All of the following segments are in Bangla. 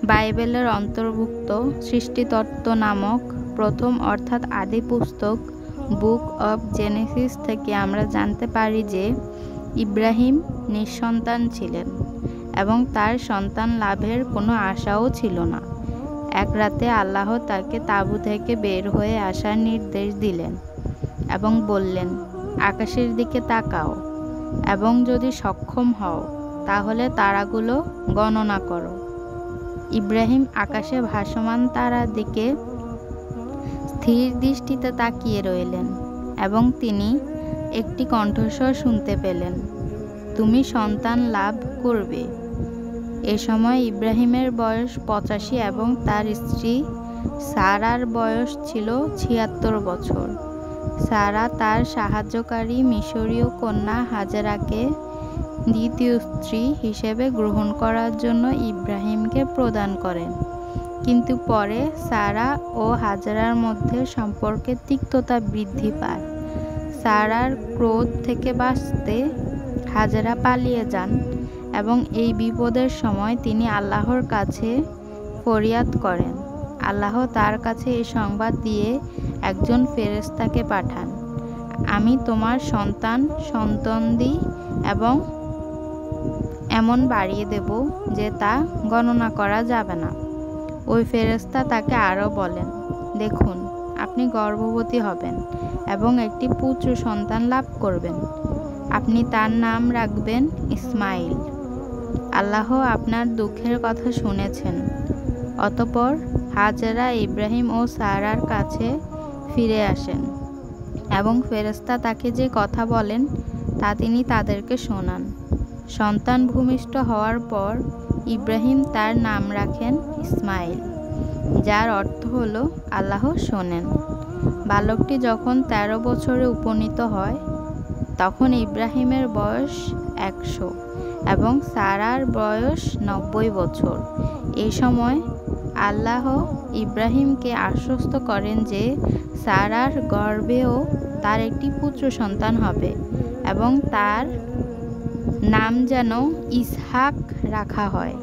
বাইবেলের অন্তর্ভুক্ত সৃষ্টিতত্ত্ব নামক প্রথম অর্থাৎ আদি পুস্তক বুক অব জেনেসিস থেকে আমরা জানতে পারি যে ইব্রাহিম নিঃসন্তান ছিলেন এবং তার সন্তান লাভের কোনো আশাও ছিল না। এক রাতে আল্লাহ তাকে তাঁবু থেকে বের হয়ে আসার নির্দেশ দিলেন এবং বললেন, আকাশের দিকে তাকাও এবং যদি সক্ষম হও তাহলে তারাগুলো গণনা করো। ইব্রাহিম আকাশে ভাসমান তারার দিকে স্থির দৃষ্টিতে তাকিয়ে রইলেন এবং তিনি একটি কণ্ঠস্বর শুনতে পেলেন, তুমি সন্তান লাভ করবে। এ সময় ইব্রাহিমের বয়স 85 এবং তার স্ত্রী সারার বয়স ছিল 76 বছর। সারা তার সাহায্যকারী মিশরীয় কন্যা হাজেরাকে দ্বিতীয় স্ত্রী হিসেবে গ্রহণ করার জন্য ইব্রাহিমকে প্রদান করেন, কিন্তু পরে সারা ও হাজেরার মধ্যে সম্পর্কের তিক্ততা বৃদ্ধি পায়। সারার ক্রোধ থেকে বাঁচতে হাজেরা পালিয়ে যান এবং এই বিপদের সময় তিনি আল্লাহর কাছে ফরিয়াদ করেন। আল্লাহ তার কাছে এই সংবাদ দিয়ে একজন ফেরেশতাকে পাঠান, আমি তোমার সন্তানদি এবং এমন বাড়িয়ে দেব যে তা গণনা করা যাবে না। ওই ফেরেশতা তাকে আরও বলেন, দেখুন, আপনি গর্ভবতী হবেন এবং একটি পুত্র সন্তান লাভ করবেন। আপনি তার নাম রাখবেন ইসমাইল। আল্লাহ আপনার দুঃখের কথা শুনেছেন। অতঃপর হাজেরা ইব্রাহিম ও সারার কাছে ফিরে আসেন এবং ফেরেশতা তাকে যে কথা বলেন তা তিনি তাদেরকে শোনান। সন্তান ভূমিষ্ঠ হওয়ার পর ইব্রাহিম তার নাম রাখেন ইসমাইল, যার অর্থ হল আল্লাহ শোনেন। বালকটি যখন 13 বছরে উপনীত হয় তখন ইব্রাহিমের বয়স 100 এবং সারার বয়স 90 বছর। এই সময় আল্লাহ ইব্রাহিমকে আশ্বস্ত করেন যে সারার গর্ভেও তার একটি পুত্র সন্তান হবে এবং তার নাম যেন ইসহাক রাখা হয়।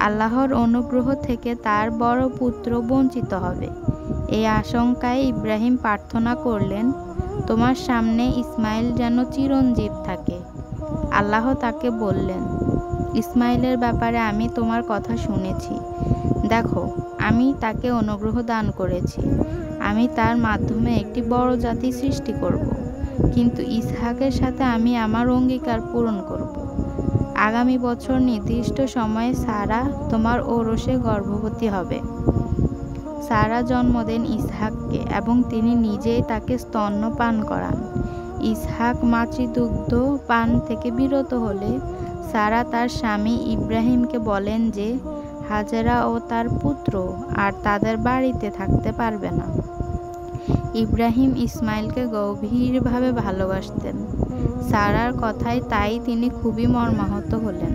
আল্লাহর অনুগ্রহ থেকে তার বড় পুত্র বঞ্চিত হবে। এই আশঙ্কায় ইব্রাহিম প্রার্থনা করলেন, তোমার সামনে ইসমাইল যেন চিরঞ্জীব থাকে। আল্লাহ তাকে বললেন, ইসমাইলের ব্যাপারে আমি তোমার কথা শুনেছি। দেখো, আমি তাকে অনুগ্রহ দান করেছি। আমি তার মাধ্যমে একটি বড় জাতি সৃষ্টি করব, কিন্তু ইসহাকের সাথে আমি আমার অঙ্গীকার পূরণ করব। আগামী বছর নির্দিষ্ট সময়ে সারা তোমার ঔরসে গর্ভবতী হবে। সারা জন্ম দেন ইসহাককে এবং তিনি নিজেই তাকে স্তন্য পান করান। ইসহাক মাতৃদুগ্ধ পান থেকে বিরত হলে সারা তার স্বামী ইব্রাহিমকে বলেন যে হাজেরা ও তার পুত্র আর তাদের বাড়িতে থাকতে পারবে না। ইব্রাহিম ইসমাইলকে গভীরভাবে ভালোবাসতেন। সারার কথায় তাই তিনি খুবই মর্মাহত হলেন।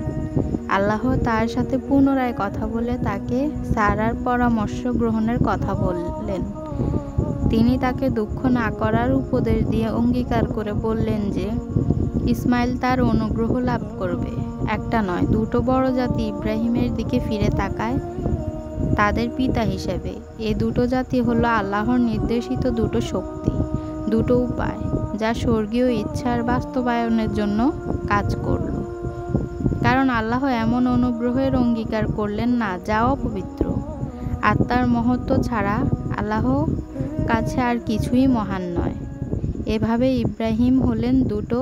আল্লাহ তার সাথে পুনরায় কথা বলে তাকে সারার পরামর্শ গ্রহণের কথা বললেন। তিনি তাকে দুঃখ না করার উপদেশ দিয়ে অঙ্গীকার করে বললেন যে ইসমাইল তার অনুগ্রহ লাভ করবে। একটা নয়, দুটো বড় জাতি ইব্রাহিমের দিকে ফিরে তাকায় তাদের পিতা হিসেবে। এই দুটো জাতি হলো আল্লাহর নির্দেশিত দুটো শক্তি, দুটো উপায় যা স্বর্গীয় ইচ্ছার বাস্তবায়নের জন্য কাজ করল। কারণ আল্লাহ এমন অনুগ্রহের অঙ্গীকার করলেন না যা অপবিত্র। আত্মার মহত্ব ছাড়া আল্লাহ কাছে আর কিছুই মহান নয়। এভাবে ইব্রাহিম হলেন দুটো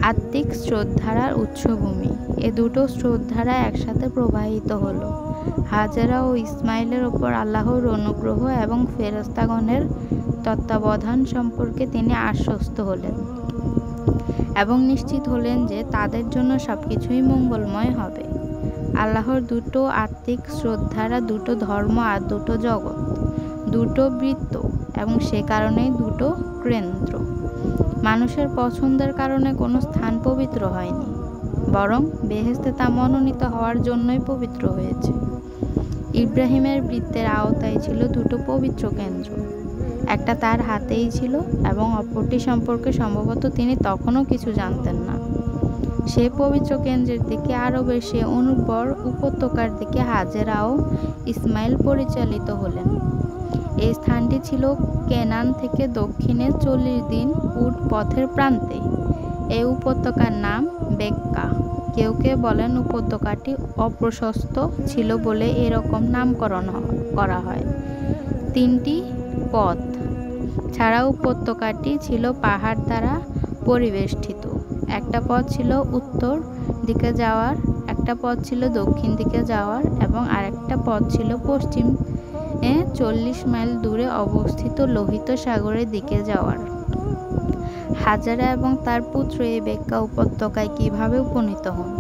আত্মিক স্রোতধারার উৎসভূমি। এ দুটো স্রোতধারা একসাথে প্রবাহিত হলো। হাজেরা ও ইসমাইলের ওপর আল্লাহর অনুগ্রহ এবং ফেরেশতাগণের তত্ত্বাবধান সম্পর্কে তিনি আশ্বস্ত হলেন এবং নিশ্চিত হলেন যে তাদের জন্য সবকিছুই মঙ্গলময় হবে। আল্লাহর দুটো আত্মিক স্রোতধারা, দুটো ধর্ম আর দুটো জগৎ, দুটো বৃত্ত এবং সে কারণেই দুটো কেন্দ্র। মানুষের পছন্দের কারণে কোনো স্থান পবিত্র হয়নি, বরং বেহেশতে তা মনোনীত হওয়ার জন্যই পবিত্র হয়েছে। ইব্রাহিমের বৃত্তের আওতায় ছিল দুটো পবিত্র কেন্দ্র, একটা তার হাতেই ছিল এবং অপরটি সম্পর্কে সম্ভবত তিনি তখনও কিছু জানতেন না। সেই পবিত্র কেন্দ্রের দিকে আরবের সে অনুর্বর উপত্যকার দিকে হাজেরা ও ইসমাইল পরিচালিত হলেন। এই স্থানটি ছিল কেনান থেকে দক্ষিণে 40 দিন উট পথের প্রান্তে। এই উপত্যকার নাম বেক্কা। কেউ কেউ বলেন উপত্যকাটি অপ্রশস্ত ছিল বলে এরকম নামকরণ করা হয়। 3টি পথ ছাড়া উপত্যকাটি ছিল পাহাড় দ্বারা পরিবেষ্টিত। একটা পথ ছিল উত্তর দিকে যাওয়ার, একটা পথ ছিল দক্ষিণ দিকে যাওয়ার এবং আরেকটা পথ ছিল পশ্চিমে 40 মাইল দূরে অবস্থিত লোহিত সাগরের দিকে যাওয়ার। হাজেরা এবং তার পুত্র এই বেক্কা উপত্যকায় কিভাবে উপনীত হন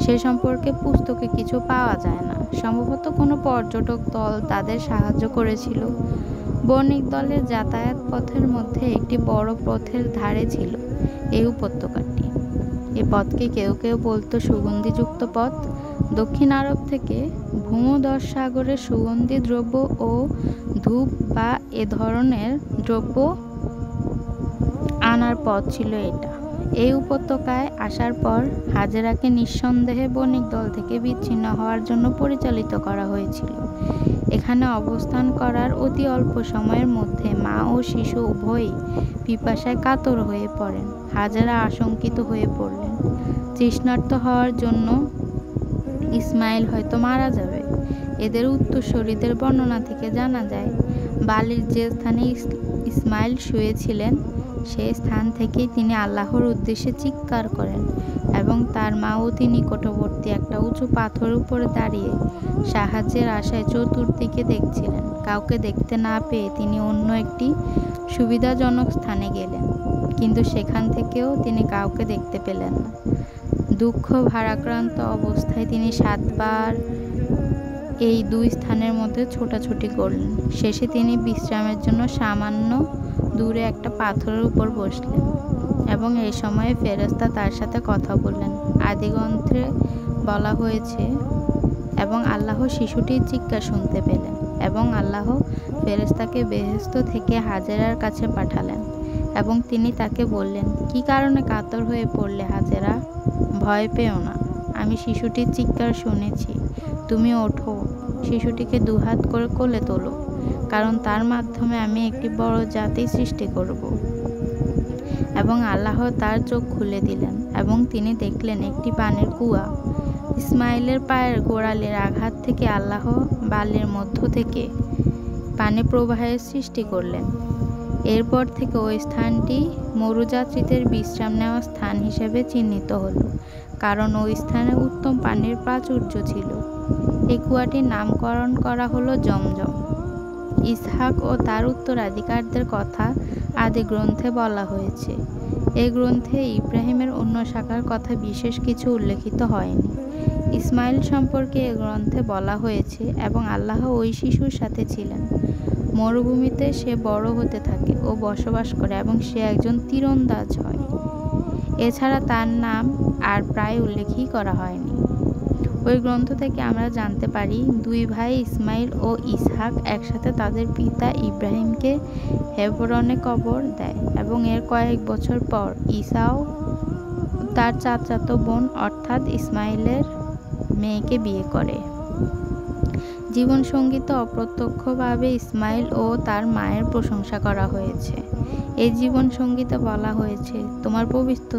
সে সম্পর্কে পুস্তকে কিছু পাওয়া যায় না। সম্ভবত কোনো পর্যটক দল তাদের সাহায্য করেছিল। বণিক দলের যাতায়াত পথের মধ্যে একটি বড় পথের ধারে ছিল এই উপত্যকাটি। এই পথকে কেউ কেউ বলতো সুগন্ধিযুক্ত পথ। দক্ষিণ আরব থেকে ভূমধ্যসাগরের সুগন্ধি দ্রব্য ও ধূপ বা এ ধরনের দ্রব্য আনার পথ ছিল এটা। এই উপত্যকায় আসার পর হাজেরাকে নিঃসন্দেহে বণিক দল থেকে বিচ্ছিন্ন হওয়ার জন্য পরিচালিত করা হয়েছিল। এখানে অবস্থান করার অতি অল্প সময়ের মধ্যে মা ও শিশু উভয়ই পিপাসায় কাতর হয়ে পড়েন। হাজেরা আশঙ্কিত হয়ে পড়লেন, তৃষ্ণার্ত হওয়ার জন্য ইসমাইল হয়তো মারা যাবে। এদের উত্তরসূরিদের বর্ণনা থেকে জানা যায়, বালির যে স্থানে ইসমাইল শুয়েছিলেন সেই স্থান থেকেই তিনি আল্লাহর উদ্দেশ্যে চিৎকার করেন এবং তার মা অতি নিকটবর্তী একটা উঁচু পাথরের উপরে দাঁড়িয়ে সাহায্যের আশায় চতুর্দিকে দেখছিলেন। কাউকে দেখতে না পেয়ে তিনি অন্য একটি সুবিধাজনক স্থানে গেলেন, কিন্তু সেখান থেকেও তিনি কাউকে দেখতে পেলেন না। দুঃখ ভারাক্রান্ত অবস্থায় তিনি 7 বার এই 2 স্থানের মধ্যে ছোটাছুটি করলেন। শেষে তিনি বিশ্রামের জন্য সামান্য দূরে একটা পাথরের উপর বসলেন এবং এই সময়ে ফেরেশতা তার সাথে কথা বললেন। আদিগ্রন্থে বলা হয়েছে, এবং আল্লাহ শিশুটির চিৎকার শুনতে পেলেন এবং আল্লাহ ফেরেশতাকে বেহেশত থেকে হাজেরার কাছে পাঠালেন এবং তিনি তাকে বললেন, কি কারণে কাতর হয়ে পড়লে হাজেরা? ভয় পেও না, আমি শিশুটির চিৎকার শুনেছি। তুমি ওঠো, শিশুটিকে 2 হাত করে কোলে তোলো, কারণ তার মাধ্যমে আমি একটি বড় জাতি সৃষ্টি করব। এবং আল্লাহ তার চোখ খুলে দিলেন এবং তিনি দেখলেন একটি পানির কুয়া। ইসমাইলের পায়ের গোড়ালির আঘাত থেকে আল্লাহ বালির মধ্য থেকে পানি প্রবাহের সৃষ্টি করলেন। এরপর থেকে ওই স্থানটি মরুযাত্রীদের বিশ্রাম নেওয়ার স্থান হিসেবে চিহ্নিত হলো, কারণ ওই স্থানে উত্তম পানির প্রাচুর্য ছিল। এই কুয়াটির নামকরণ করা হলো জমজম। ইসহাক ও তার উত্তরাধিকারদের কথা আদি গ্রন্থে বলা হয়েছে। এই গ্রন্থে ইব্রাহিমের অন্য শাখার কথা বিশেষ কিছু উল্লেখিত হয়নি। ইসমাইল সম্পর্কে এই গ্রন্থে বলা হয়েছে, এবং আল্লাহ ওই শিশুর সাথে ছিলেন। মরুভূমিতে সে বড় হতে থাকে ও বসবাস করে এবং সে একজন তীরন্দাজ হয়। এছাড়া তার নাম আর প্রায় উল্লেখই করা হয়নি। ওই গ্রন্থ থেকে আমরা জানতে পারি 2 ভাই ইসমাইল ও ইসহাক একসাথে তাদের পিতা ইব্রাহিমকে হেবরনে কবর দেয় এবং এর কয়েক বছর পর ঈসাও তার চাচাতো বোন অর্থাৎ ইসমাইলের মেয়েকে বিয়ে করে। জীবনসঙ্গীতে অপ্রত্যক্ষভাবে ইসমাইল ও তার মায়ের প্রশংসা করা হয়েছে। এই জীবনসঙ্গীতে বলা হয়েছে, তোমার পবিত্র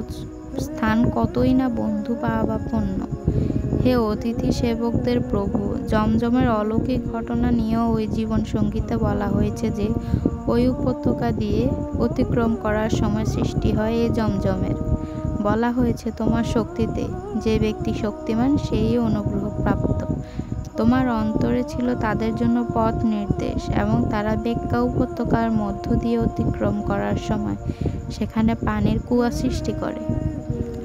স্থান কতই না বন্ধু পাওয়াপন্ন, হে অতিথি সেবকদের প্রভু। জমজমের অলৌকিক ঘটনা নিয়েও ওই জীবনসঙ্গীতে বলা হয়েছে যে ওই উপত্যকা দিয়ে অতিক্রম করার সময় সৃষ্টি হয় এই জমজমের। বলা হয়েছে, তোমার শক্তিতে যে ব্যক্তি শক্তিমান সেই অনুগ্রহপ্রাপ্ত। তোমার অন্তরে ছিল তাদের জন্য পথ নির্দেশ এবং তারা বেক্কা উপত্যকার মধ্য দিয়ে অতিক্রম করার সময় সেখানে পানির কুয়া সৃষ্টি করে।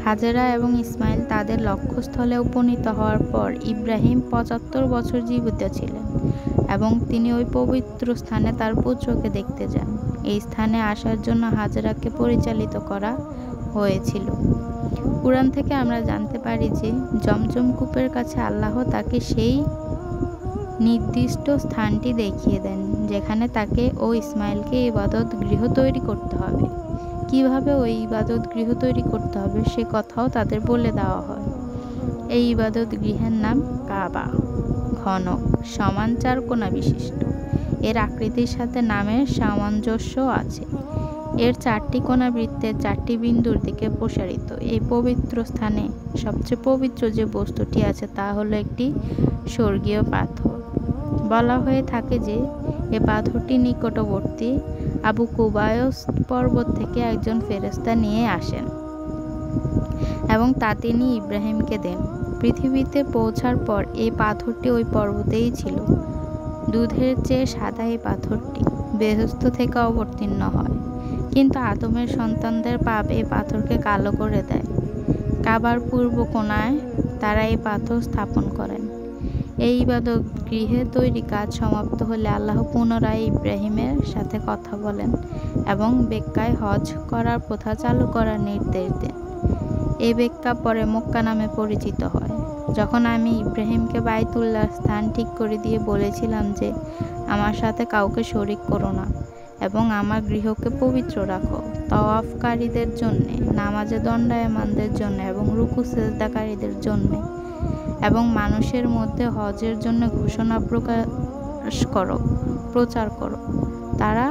হাজেরা এবং ইসমাইল তাদের লক্ষ্যস্থলে উপনীত হওয়ার পর ইব্রাহিম 75 বছর জীবিত ছিলেন এবং তিনি ওই পবিত্র স্থানে তার পুত্রকে দেখতে যান। এই স্থানে আসার জন্য হাজেরাকে পরিচালিত করা হয়েছিল। কুরআন থেকে আমরা জানতে পারি যে জমজম কূপের কাছে আল্লাহ তাকে সেই নির্দিষ্ট স্থানটি দেখিয়ে দেন যেখানে তাকে ও ইসমাইলকে ইবাদত গৃহ তৈরি করতে হবে। কিভাবে ওই ইবাদত গৃহ তৈরি করতে হবে সে কথাও তাদের বলে দেওয়া হয়। এই ইবাদত গৃহের নাম কাবা। ঘনক, সমান 4 কোণা বিশিষ্ট। এর আকৃতির সাথে নামের সামঞ্জস্য আছে। এর 4টি কোণা বৃত্তের 4টি বিন্দুর দিকে প্রসারিত। এই পবিত্র স্থানে সবচেয়ে পবিত্র যে বস্তুটি আছে তা হলো একটি স্বর্গীয় পাথর। বলা হয়ে থাকে যে এ পাথরটি নিকটবর্তী আবু কুবায়স পর্বত থেকে একজন ফেরেশতা নিয়ে আসেন এবং তা তিনি ইব্রাহিমকে দেন। পৃথিবীতে পৌঁছার পর এই পাথরটি ওই পর্বতেই ছিল। দুধের চেয়ে সাদা এই পাথরটি বেহেশত থেকে অবতীর্ণ হয়, কিন্তু আদমের সন্তানদের পাপ এই পাথরকে কালো করে দেয়। কাবার পূর্ব কোণায় তারা এই পাথর স্থাপন করেন। এই ইবাদত গৃহে তৈরি কাজ সমাপ্ত হলে আল্লাহ পুনরায় ইব্রাহিমের সাথে কথা বলেন এবং বেক্কায় হজ করার প্রথা চালু করার নির্দেশ দেন। এই বেক্কা পরে মক্কা নামে পরিচিত হয়। যখন আমি ইব্রাহিমকে বাইতুল্লাহ স্থান ঠিক করে দিয়ে বলেছিলাম যে আমার সাথে কাউকে শরিক করো না এবং আমার গৃহকে পবিত্র রাখো, তাওয়াফকারীদের জন্যে, নামাজে দণ্ডায়মানদের জন্য এবং রুকু সেজদাকারীদের জন্যে, এবং মানুষের মধ্যে হজের জন্য ঘোষণা প্রচার করো, তারা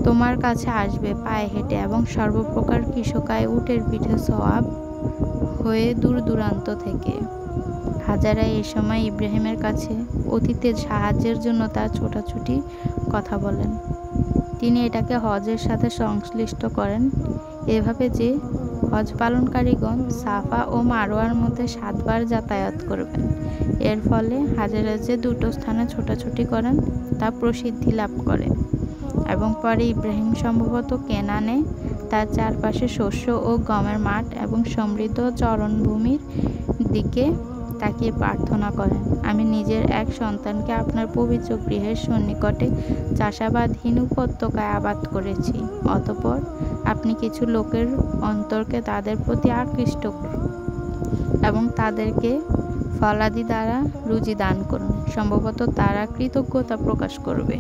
তোমার কাছে আসবে পায়ে হেঁটে এবং সর্বপ্রকার কৃষকায় উটের পিঠে সওয়াব হয়ে দূর দূরান্ত থেকে। হাজারা এ সময় ইব্রাহিমের কাছে অতীতের সাহায্যের জন্য তার ছোটাছুটি কথা বলেন। তিনি এটাকে হজের সাথে সংশ্লিষ্ট করেন এভাবে যে হজ পালনকারীগণ সাফা ও মারোয়ার মধ্যে 7 বার যাতায়াত করবেন। এর ফলে হাজেরা যে দুটো স্থানে ছোটাছুটি করেন তা প্রসিদ্ধি লাভ করে এবং পরে ইব্রাহিম সম্ভবত কেনানে তার চারপাশে শস্য ও গমের মাঠ এবং সমৃদ্ধ চরণভূমির দিকে তাকিয়ে প্রার্থনা করেন, আমি নিজের এক সন্তানকে আপনার পবিত্র গৃহের সন্নিকটে চাষাবাদহীন উপত্যকায় আবাদ করেছি। অতঃপর আপনি কিছু লোকের অন্তরকে তাদের প্রতি আকৃষ্ট করুন এবং তাদেরকে ফলাদি দ্বারা রুজি দান করুন, সম্ভবত তারা কৃতজ্ঞতা প্রকাশ করবে।